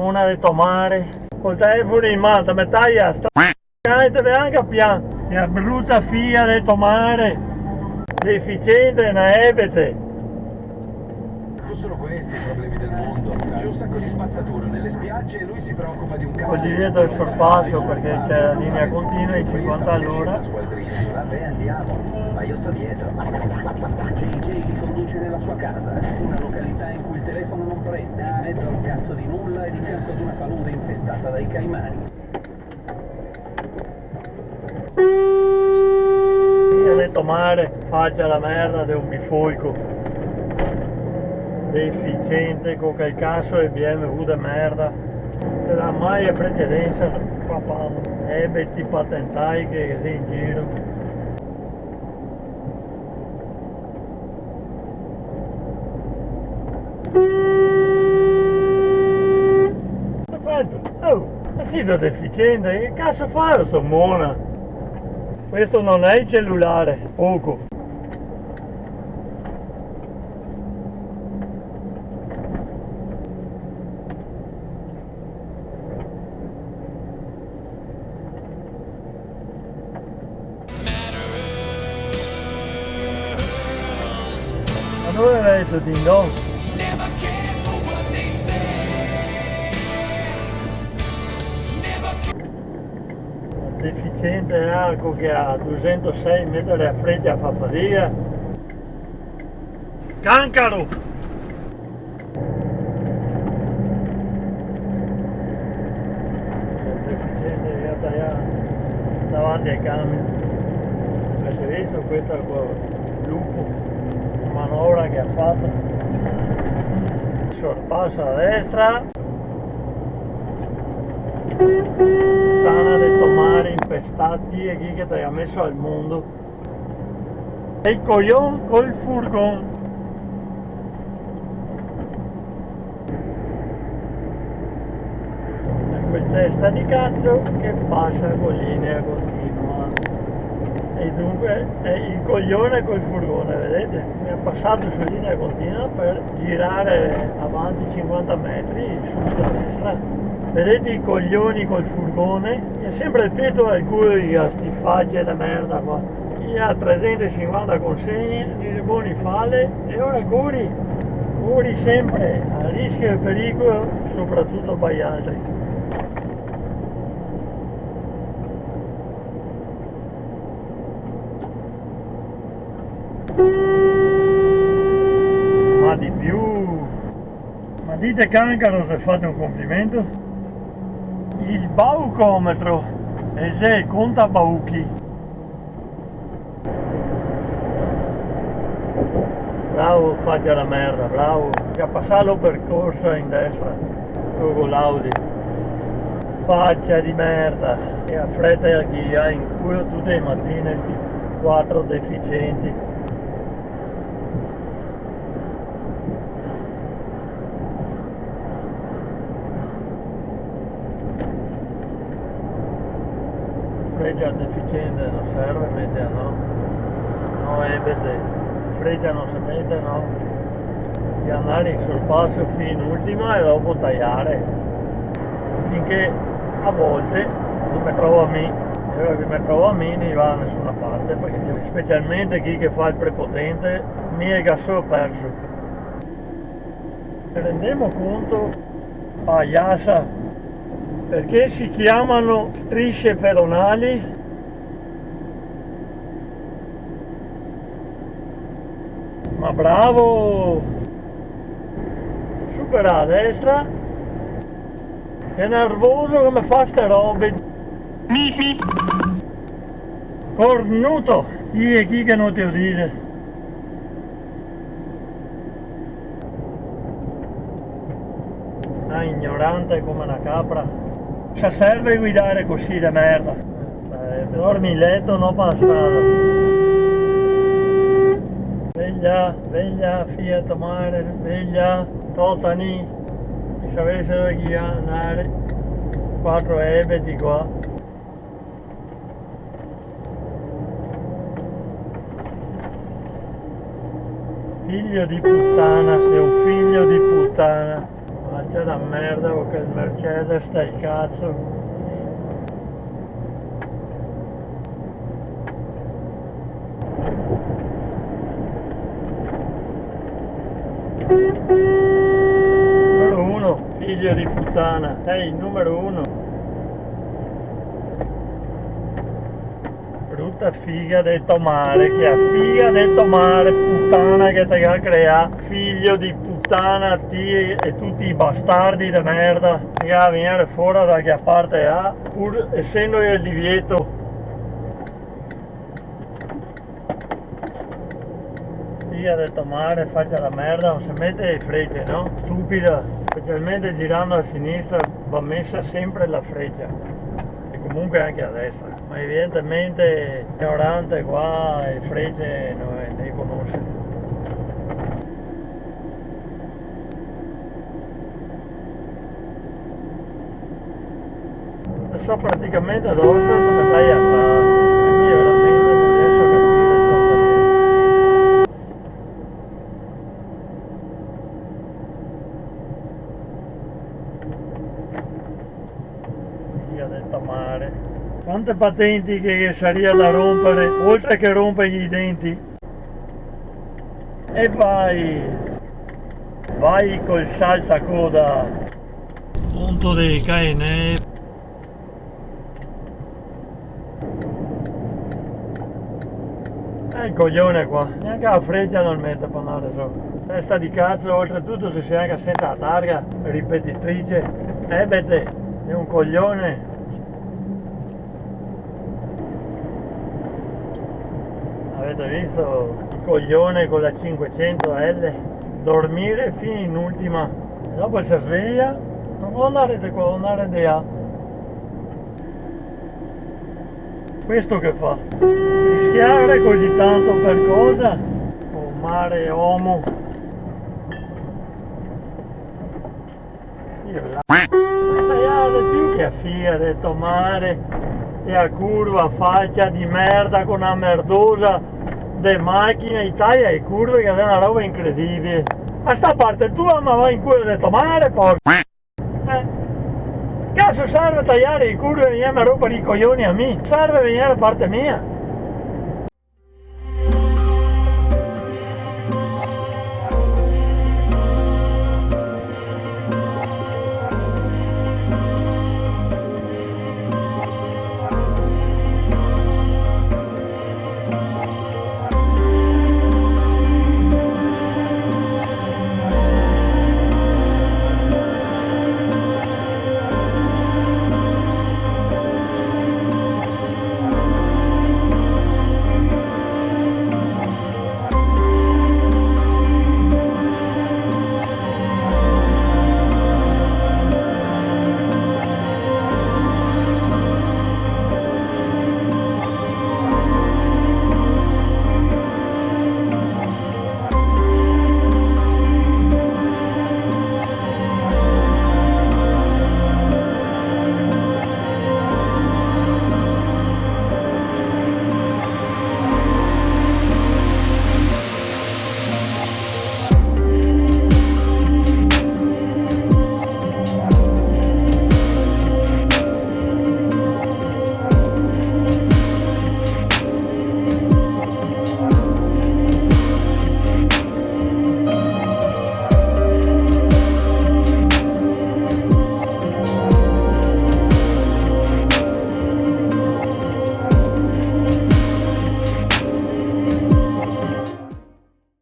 una di tomare, col telefono in mano, mi taglia, sta deve anche piano, è brutta figlia di tomare, deficiente, una ebete. Fossero questi i problemi del mondo. C'è un sacco di spazzatura nelle spiagge e lui si preoccupa di un cazzo. Oggi vedo il sorpasso perché c'è la linea continua in 50 all'ora. Vabbè, andiamo, ma io sto dietro. JJ li conduce nella sua casa, una località in cui il telefono non prende, in mezzo a un cazzo di nulla e di fianco ad una palude infestata dai caimani. Io ho detto mare, faccia la merda di un bifolco deficiente con quel cazzo e BMW de merda, se la mai è precedenza papà, ebeti patentai che sei in giro. Perfetto, oh, ma sì, da deficiente, che cazzo fai sto mona? Questo non è il cellulare, poco. Ma dove hai detto ding dong? Deficiente arco che ha 206 metri a fredda a fafadia. Cancaro! Deficiente che ha tagliato davanti ai camion. Avete visto questo è il lupo, la manovra che ha fatto. Sorpasso a destra. Tana di tomare impestati e chi che ti ha messo al mondo. E il coglion col furgon. E quel testa di cazzo che passa con linea continua. E dunque è il coglione col furgone, vedete? Mi ha passato su linea continua per girare avanti 50 metri sulla destra. Vedete i coglioni col furgone? È sempre il petto al culo di sti facce da merda qua. Gli ha 350 consegne, di buoni falle e ora curi sempre, a rischio e pericolo, soprattutto per gli altri. Ma di più! Ma dite Cancaro se fate un complimento? Il baucometro e se conta bauchi. Bravo, faccia la merda, bravo. Che ha passato il percorso in destra con l'Audi. Faccia di merda. E affretta chi ha in culo tutte le mattine sti 4 deficienti. Freggia deficiente non serve, mette a no, ebete, freggia non si mette, no, di andare in sorpasso fino ultima e dopo tagliare, finché a volte non mi trovo a me, e ora che mi trovo a me non va da nessuna parte, perché specialmente chi che fa il prepotente mi è gasso perso. Ci rendiamo conto, pagliassa, perché si chiamano strisce pedonali? Ma bravo! Supera a destra. È nervoso come fa ste robe. Cornuto! Chi è chi che non ti dice? Ah, ignorante come una capra. Se serve guidare così di merda. Dormi in letto, non per la strada. Sveglia, figlia tomare, sveglia, totani. E sapesse dove andare. 4 ebeti qua. Figlio di puttana, è un figlio di puttana. faccia da merda perché il Mercedes sta il cazzo. Numero uno, figlio di puttana, sei il numero uno. Brutta figa del mare, che ha figa del mare, puttana che ti ha creato, figlio di puttana, ti e tutti i bastardi di merda, che a venire fuori da che parte ha, pur essendo il divieto. Del mare, faccia la merda, non si mette le frecce, no? Stupida, specialmente girando a sinistra va messa sempre la freccia e comunque anche a destra, ma evidentemente ignorante qua le frecce non le conosce. So praticamente addosso come stai a fare, quindi veramente non riesco a capire. Del mare. Quante patenti che saria da rompere, oltre che rompergli i denti. E vai col saltacoda. Punto dei cane. Il coglione qua, neanche la freccia non mette per andare su. Testa di cazzo, oltretutto se sei anche senza la targa, ripetitrice. Bete, è un coglione. Avete visto il coglione con la 500L? Dormire fino in ultima. E dopo si sveglia, non può andare di qua, può andare di là. Questo che fa? Rischiare così tanto per cosa? Oh mare uomo. Io la più che a figa del mare e a curva faccia di merda con una merdosa de macchine Italia e curve che è una roba incredibile. A sta parte tua ma vai in culo del mare porco. Cazzo serve tagliare i curve e venire a rompere i coglioni a me? Serve venire a parte mia.